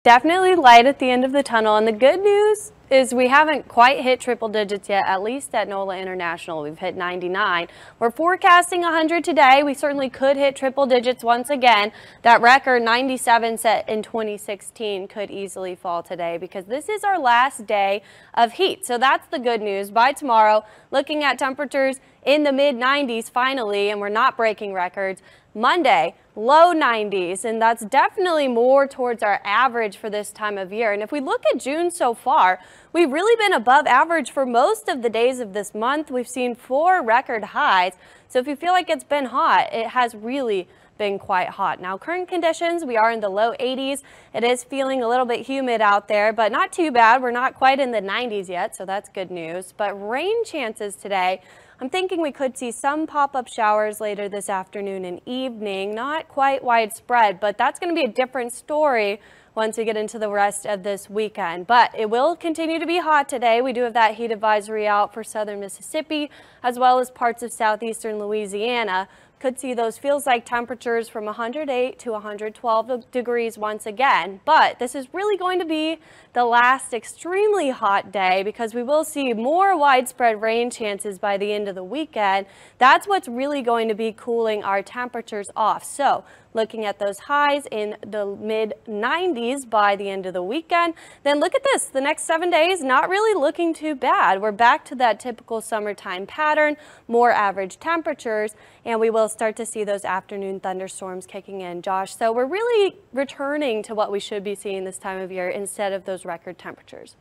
Definitely light at the end of the tunnel, and the good news is we haven't quite hit triple digits yet, at least at NOLA International. We've hit 99. We're forecasting 100 today. We certainly could hit triple digits once again. That record 97 set in 2016 could easily fall today because this is our last day of heat. So that's the good news. By tomorrow, looking at temperatures in the mid 90s finally, and we're not breaking records. Monday, low 90s, and that's definitely more towards our average for this time of year. And if we look at June so far, we've really been above average for most of the days of this month. We've seen 4 record highs. So if you feel like it's been hot, it has really been quite hot. Now, current conditions, we are in the low 80s. It is feeling a little bit humid out there, but not too bad. We're not quite in the 90s yet, so that's good news. But rain chances today, I'm thinking we could see some pop-up showers later this afternoon and evening. Not quite widespread, but that's going to be a different story once we get into the rest of this weekend. But it will continue to be hot today. We do have that heat advisory out for southern Mississippi, as well as parts of southeastern Louisiana. Could see those feels like temperatures from 108 to 112 degrees once again. But this is really going to be the last extremely hot day because we will see more widespread rain chances by the end of the weekend. That's what's really going to be cooling our temperatures off. So looking at those highs in the mid 90s by the end of the weekend. Then look at this, the next 7 days, not really looking too bad. We're back to that typical summertime pattern, more average temperatures, and we will start to see those afternoon thunderstorms kicking in, Josh. So we're really returning to what we should be seeing this time of year instead of those record temperatures.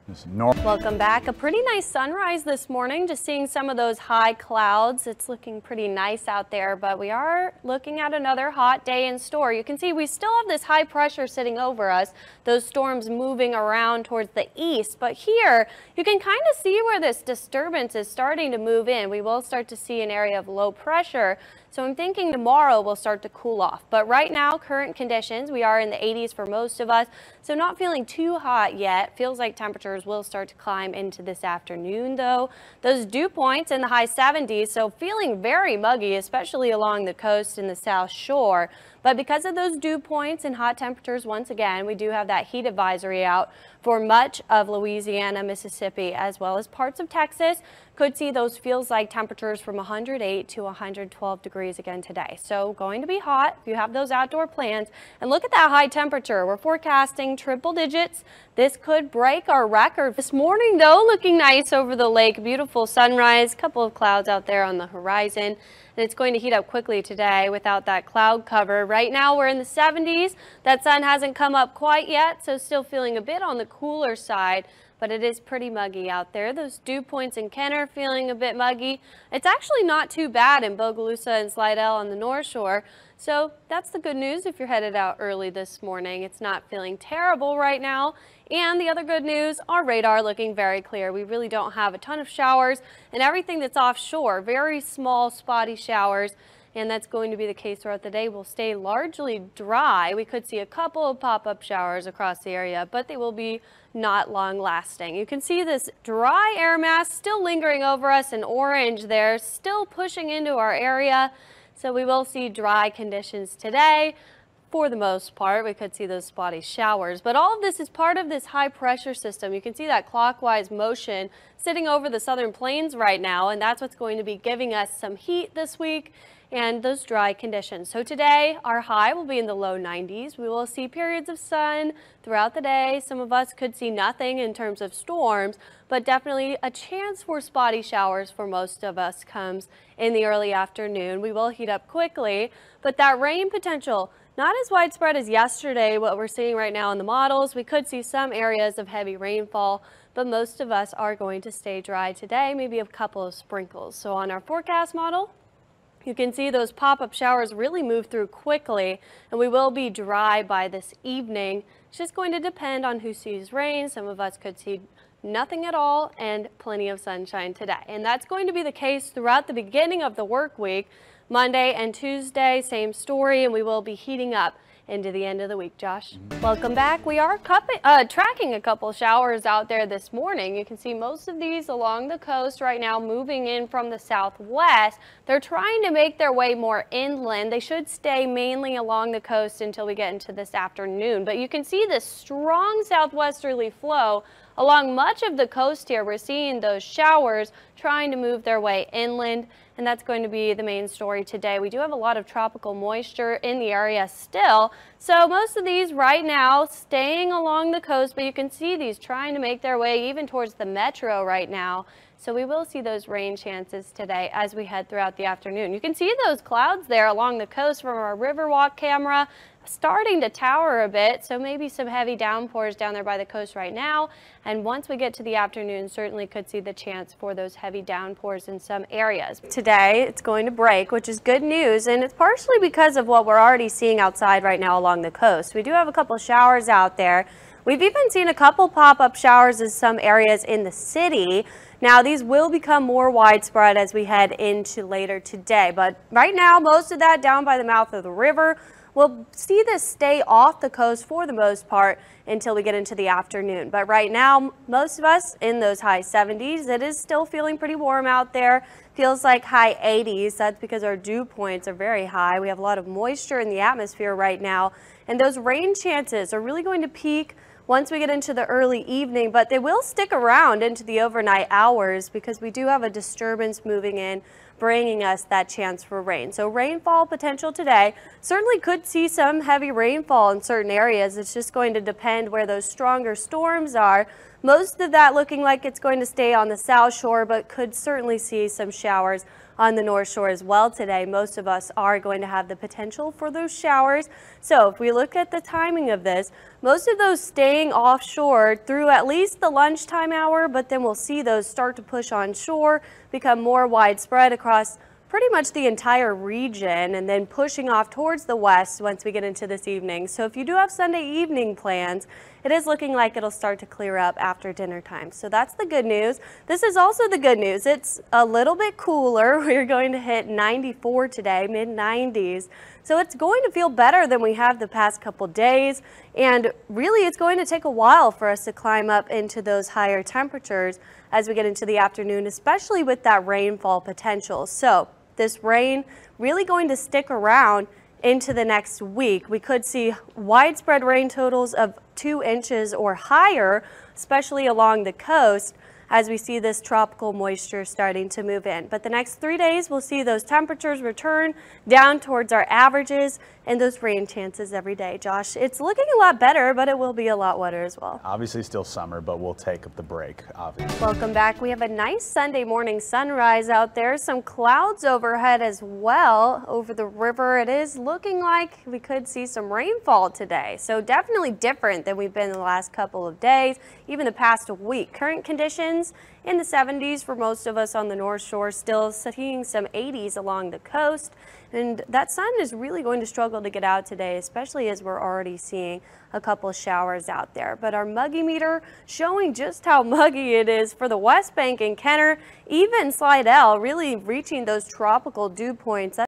Welcome back. A pretty nice sunrise this morning, just seeing some of those high clouds. It's looking pretty nice out there, but we are looking at another hot day in store. You can see we still have this high pressure sitting over us, those storms moving around towards the east, but here you can kind of see where this disturbance is starting to move in. We will start to see an area of low pressure. So I'm thinking tomorrow will start to cool off. But right now, current conditions, we are in the 80s for most of us. So not feeling too hot yet. Feels like temperatures will start to climb into this afternoon though. Those dew points in the high 70s. So feeling very muggy, especially along the coast and the South Shore. But because of those dew points and hot temperatures, once again, we do have that heat advisory out for much of Louisiana, Mississippi, as well as parts of Texas. Could see those feels like temperatures from 108 to 112 degrees again today. So going to be hot if you have those outdoor plans. And look at that high temperature. We're forecasting triple digits. This could break our record. This morning, though, looking nice over the lake. Beautiful sunrise, couple of clouds out there on the horizon. And it's going to heat up quickly today without that cloud cover. Right now we're in the 70s. That sun hasn't come up quite yet, so still feeling a bit on the cooler side, but it is pretty muggy out there. Those dew points in Kenner feeling a bit muggy. It's actually not too bad in Bogalusa and Slidell on the North Shore. So that's the good news if you're headed out early this morning. It's not feeling terrible right now. And the other good news, our radar looking very clear. We really don't have a ton of showers, and everything that's offshore, very small spotty showers. And that's going to be the case throughout the day. Will stay largely dry. We could see a couple of pop-up showers across the area, but they will be not long lasting. You can see this dry air mass still lingering over us in orange there, still pushing into our area. So we will see dry conditions today. For the most part, we could see those spotty showers, but all of this is part of this high pressure system. You can see that clockwise motion sitting over the southern plains right now, and that's what's going to be giving us some heat this week and those dry conditions. So today, our high will be in the low 90s. We will see periods of sun throughout the day. Some of us could see nothing in terms of storms, but definitely a chance for spotty showers for most of us comes in the early afternoon. We will heat up quickly, but that rain potential, not as widespread as yesterday, what we're seeing right now in the models. We could see some areas of heavy rainfall, but most of us are going to stay dry today, maybe a couple of sprinkles. So on our forecast model, you can see those pop-up showers really move through quickly, and we will be dry by this evening. It's just going to depend on who sees rain. Some of us could see nothing at all and plenty of sunshine today. And that's going to be the case throughout the beginning of the work week. Monday and Tuesday, same story, and we will be heating up into the end of the week, Josh. Welcome back. We are tracking a couple showers out there this morning. You can see most of these along the coast right now moving in from the southwest. They're trying to make their way more inland. They should stay mainly along the coast until we get into this afternoon. But you can see this strong southwesterly flow along much of the coast here. We're seeing those showers trying to move their way inland, and that's going to be the main story today. We do have a lot of tropical moisture in the area still, so most of these right now staying along the coast, but you can see these trying to make their way even towards the metro right now. So we will see those rain chances today as we head throughout the afternoon. You can see those clouds there along the coast from our Riverwalk camera starting to tower a bit, so maybe some heavy downpours down there by the coast right now. And once we get to the afternoon, certainly could see the chance for those heavy downpours in some areas. Today, it's going to break, which is good news, and it's partially because of what we're already seeing outside right now along the coast. We do have a couple showers out there. We've even seen a couple pop-up showers in some areas in the city. Now, these will become more widespread as we head into later today, but right now, most of that down by the mouth of the river. We'll see this stay off the coast for the most part until we get into the afternoon. But right now, most of us in those high 70s. It is still feeling pretty warm out there. Feels like high 80s. That's because our dew points are very high. We have a lot of moisture in the atmosphere right now. And those rain chances are really going to peak once we get into the early evening, but they will stick around into the overnight hours because we do have a disturbance moving in, bringing us that chance for rain. So rainfall potential today. Certainly could see some heavy rainfall in certain areas. It's just going to depend where those stronger storms are. Most of that looking like it's going to stay on the south shore, but could certainly see some showers on the north shore as well today. Most of us are going to have the potential for those showers. So if we look at the timing of this, most of those staying offshore through at least the lunchtime hour, but then we'll see those start to push on shore, become more widespread across pretty much the entire region, and then pushing off towards the west once we get into this evening. So if you do have Sunday evening plans, it is looking like it'll start to clear up after dinner time. So that's the good news. This is also the good news. It's a little bit cooler. We're going to hit 94 today, mid 90s. So it's going to feel better than we have the past couple days. And really, it's going to take a while for us to climb up into those higher temperatures as we get into the afternoon, especially with that rainfall potential. So this rain really going to stick around into the next week. We could see widespread rain totals of 2 inches or higher, especially along the coast, as we see this tropical moisture starting to move in. But the next 3 days, we'll see those temperatures return down towards our averages and those rain chances every day. Josh, it's looking a lot better, but it will be a lot wetter as well. Obviously still summer, but we'll take the break, obviously. Welcome back. We have a nice Sunday morning sunrise out there. Some clouds overhead as well over the river. It is looking like we could see some rainfall today. So definitely different than we've been the last couple of days, even the past week. Current conditions in the 70s for most of us on the North Shore, still seeing some 80s along the coast. And that sun is really going to struggle to get out today, especially as we're already seeing a couple showers out there. But our muggy meter showing just how muggy it is for the West Bank and Kenner, even Slidell, really reaching those tropical dew points.